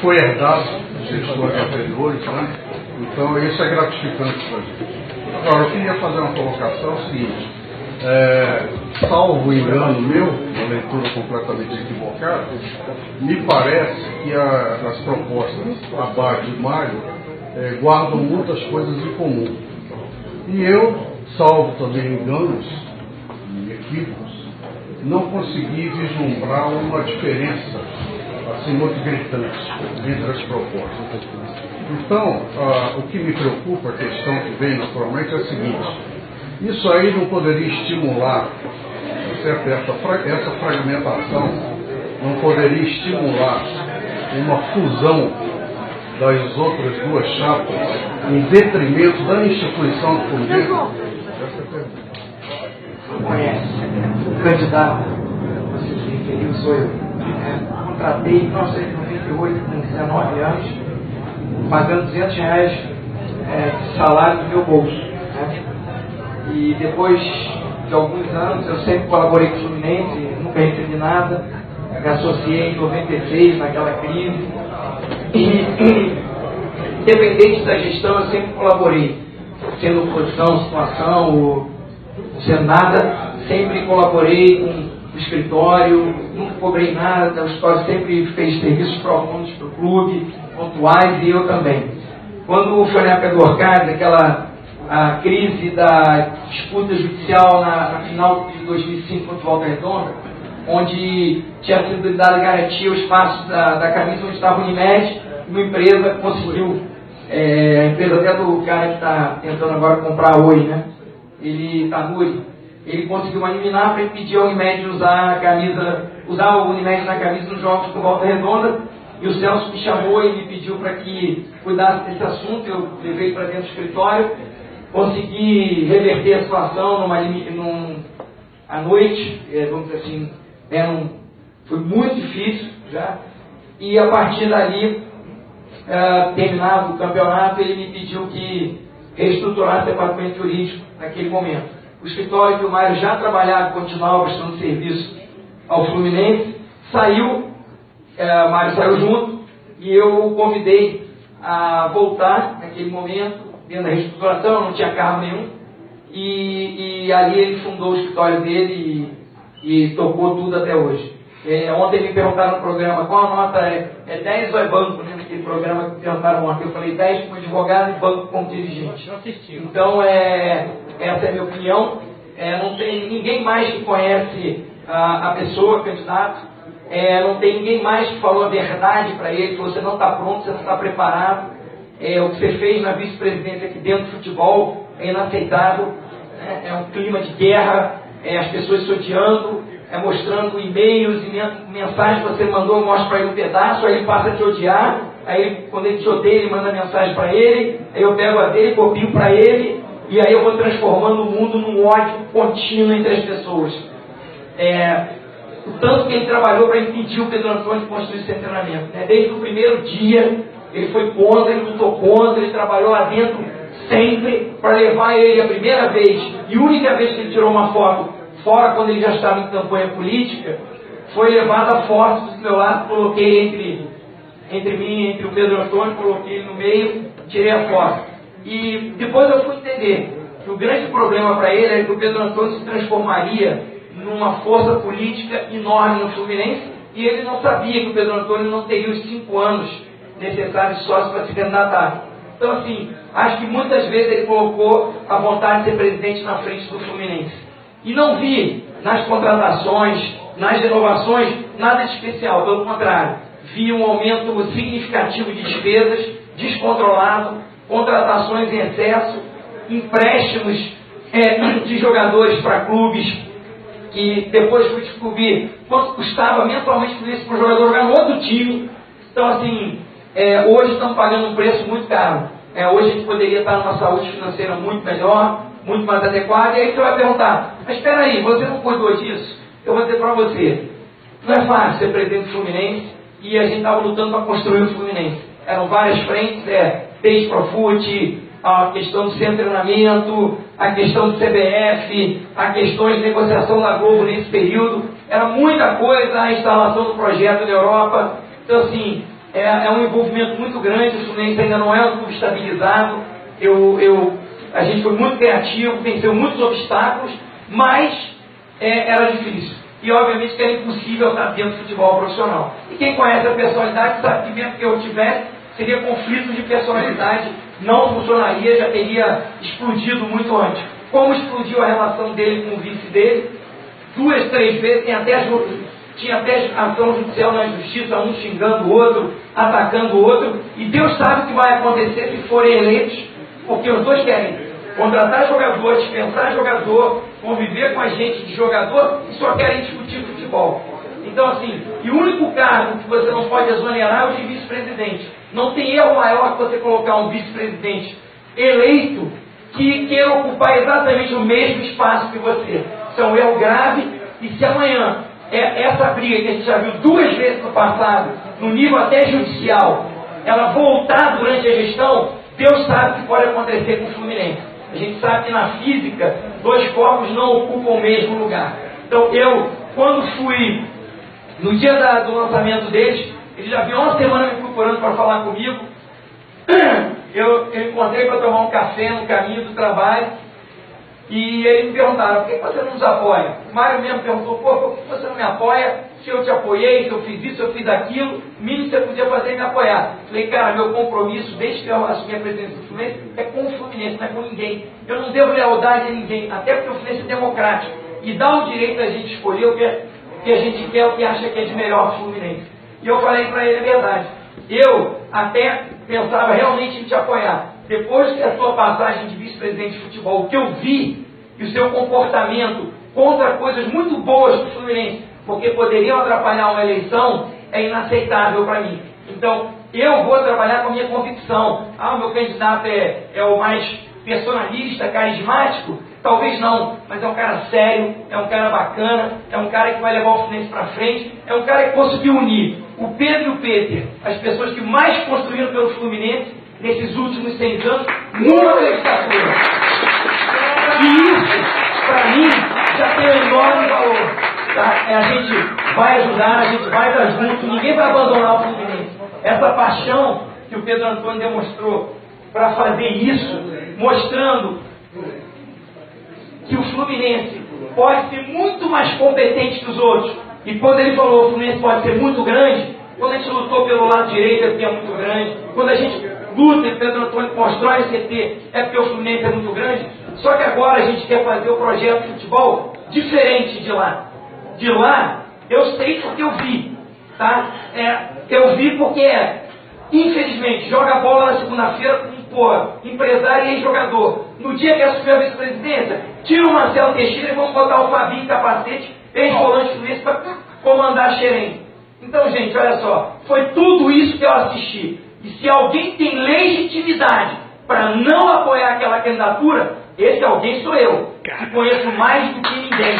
Foi herdado dos gestores anteriores, né? Então isso é gratificante para a gente. Agora, eu queria fazer uma colocação seguinte, salvo engano meu, uma leitura completamente equivocada, me parece que as propostas abaixo de Mário guardam muitas coisas em comum. E eu, salvo também enganos e equívocos, não consegui vislumbrar uma diferença assim muito gritante entre as propostas. Então, o que me preocupa, a questão que vem naturalmente é a seguinte: isso aí não poderia estimular, certo? Essa fragmentação não poderia estimular uma fusão das outras duas chapas em detrimento da instituição do Fluminense? Essa é a pergunta. Conhece o candidato, você se referiu, sou eu. Contratei em 1998, com 19 anos, pagando R$200 de salário do meu bolso. Né? E depois de alguns anos, eu sempre colaborei com o Fluminense, nunca recebi nada, me associei em 96, naquela crise, e independente da gestão, eu sempre colaborei, sendo oposição, situação, ou sendo nada, sempre colaborei com o escritório, nunca cobrei nada, o escritório sempre fez serviços profundos para o clube, pontuais, e eu também. Quando foi na época do Orcades, a crise da disputa judicial na final de 2005 contra o Volta Redonda, onde tinha sido dada garantia ao espaço da camisa onde estava o Unimed, uma empresa conseguiu, a empresa até do cara que está tentando agora comprar a Oi, né? Ele está no Oi. Ele conseguiu eliminar para impedir a Unimed usar o Unimed na camisa nos jogos com Volta Redonda. E o Celso me chamou e me pediu para que cuidasse desse assunto. Eu levei para dentro do escritório, consegui reverter a situação à noite, vamos dizer assim, foi muito difícil já. E a partir dali, terminado o campeonato, ele me pediu que reestruturasse o departamento jurídico naquele momento. O escritório que o Mário já trabalhava continuava prestando serviço ao Fluminense, saiu, o Mário saiu junto, e eu o convidei a voltar naquele momento, dentro da reestruturação, não tinha carro nenhum, e ali ele fundou o escritório dele e tocou tudo até hoje. Ontem me perguntaram no programa qual a nota é 10 ou é banco, né? Naquele programa que me perguntaram ontem, eu falei 10 como advogado e banco como dirigente. Então, essa é a minha opinião. Não tem ninguém mais que conhece a pessoa, candidato. Não tem ninguém mais que falou a verdade para ele, que você não está pronto, você não está preparado. O que você fez na vice-presidência aqui dentro do futebol é inaceitável. É um clima de guerra, as pessoas se odiando, mostrando e-mails e mensagens que você mandou, mostra para ele um pedaço, aí ele passa a te odiar, aí quando ele te odeia, ele manda mensagem para ele, aí eu pego a dele, copio para ele, e aí eu vou transformando o mundo num ódio contínuo entre as pessoas. O tanto que ele trabalhou para impedir o Pedro Antônio de construir esse treinamento. Desde o primeiro dia, ele foi contra, ele lutou contra, ele trabalhou lá dentro sempre para levar ele a primeira vez e única vez que ele tirou uma foto fora quando ele já estava em campanha política, foi levada a foto do meu lado, coloquei entre mim, entre o Pedro Antônio, coloquei ele no meio, tirei a foto. E depois eu fui entender que o grande problema para ele é que o Pedro Antônio se transformaria numa força política enorme no Fluminense, e ele não sabia que o Pedro Antônio não teria os 5 anos necessários sócios para se candidatar. Então, assim, acho que muitas vezes ele colocou a vontade de ser presidente na frente do Fluminense. E não vi nas contratações, nas renovações, nada de especial, pelo contrário. Vi um aumento significativo de despesas, descontrolado, contratações em excesso, empréstimos de jogadores para clubes, que depois fui descobrir quanto custava mensalmente por isso para o jogador jogar no outro time. Então, assim, hoje estamos pagando um preço muito caro. Hoje a gente poderia estar numa saúde financeira muito melhor, muito mais adequada, e aí você vai perguntar, mas espera aí, você não cuidou disso? Eu vou dizer para você, não é fácil ser presidente do Fluminense, e a gente estava lutando para construir o Fluminense. Eram várias frentes, desde Profute, a questão do centro de treinamento, a questão do CBF, a questão de negociação da Globo nesse período, era muita coisa, a instalação do projeto na Europa. Então, assim, é um envolvimento muito grande. O Fluminense ainda não é um clube estabilizado. A gente foi muito criativo, venceu muitos obstáculos, mas era difícil. E, obviamente, que era impossível estar dentro do futebol profissional. E quem conhece a personalidade sabe que mesmo que eu tivesse, seria conflito de personalidade, não funcionaria, já teria explodido muito antes. Como explodiu a relação dele com o vice dele, 2, 3 vezes, tinha até ação judicial na justiça, um xingando o outro, atacando o outro, e Deus sabe o que vai acontecer se forem eleitos, porque os dois querem contratar jogador, dispensar jogador, conviver com a gente de jogador, e só querem discutir futebol. Então, assim, e o único cargo que você não pode exonerar é o de vice-presidente. Não tem erro maior que você colocar um vice-presidente eleito que queira ocupar exatamente o mesmo espaço que você. Isso é um erro grave, e se amanhã essa briga que a gente já viu 2 vezes no passado, no nível até judicial, ela voltar durante a gestão, Deus sabe o que pode acontecer com o Fluminense. A gente sabe que na física, 2 corpos não ocupam o mesmo lugar. Então eu, quando fui, no dia do lançamento deles, eles já vinham 1 semana me procurando para falar comigo. Eu encontrei para tomar um café no caminho do trabalho, e eles me perguntaram: por que você não nos apoia? O Mário mesmo perguntou: por que você não me apoia? Se eu te apoiei, se eu fiz isso, se eu fiz aquilo, o mínimo que você podia fazer é me apoiar. Falei: cara, meu compromisso desde que eu assumi a presidência do Fluminense é com o Fluminense, não é com ninguém. Eu não devo lealdade a ninguém, até porque o Fluminense é democrático e dá o direito a gente escolher o que a gente quer, o que acha que é de melhor para o Fluminense. E eu falei para ele a verdade. Eu até pensava realmente em te apoiar. Depois da sua passagem de vice-presidente de futebol, o que eu vi e o seu comportamento contra coisas muito boas do Fluminense, porque poderiam atrapalhar uma eleição, é inaceitável para mim. Então, eu vou trabalhar com a minha convicção. O meu candidato é o mais personalista, carismático? Talvez não, mas é um cara sério, é um cara bacana, é um cara que vai levar o Fluminense para frente, é um cara que conseguiu unir o Pedro e o Peter, as pessoas que mais construíram pelo Fluminense nesses últimos 6 anos, numa legislatura. E isso, para mim, já tem um enorme valor. Tá? A gente vai ajudar, a gente vai estar junto, ninguém vai abandonar o Fluminense. Essa paixão que o Pedro Antônio demonstrou para fazer isso, mostrando que o Fluminense pode ser muito mais competente que os outros. E quando ele falou que o Fluminense pode ser muito grande, quando a gente lutou pelo lado direito é porque é muito grande, quando a gente luta e o Pedro Antônio constrói o CT é porque o Fluminense é muito grande. Só que agora a gente quer fazer o projeto de futebol diferente de lá. De lá, eu sei porque eu vi. Tá? Eu vi porque, infelizmente, joga bola na segunda-feira com empresário e ex-jogador. No dia que assumiu a vice-presidência, tira o Marcelo Teixeira e vamos botar o Fabinho Capacete, ex-volante Fluminense, para comandar a Xerém. Então, gente, olha só, foi tudo isso que eu assisti. E se alguém tem legitimidade para não apoiar aquela candidatura, esse alguém sou eu, que conheço mais do que ninguém.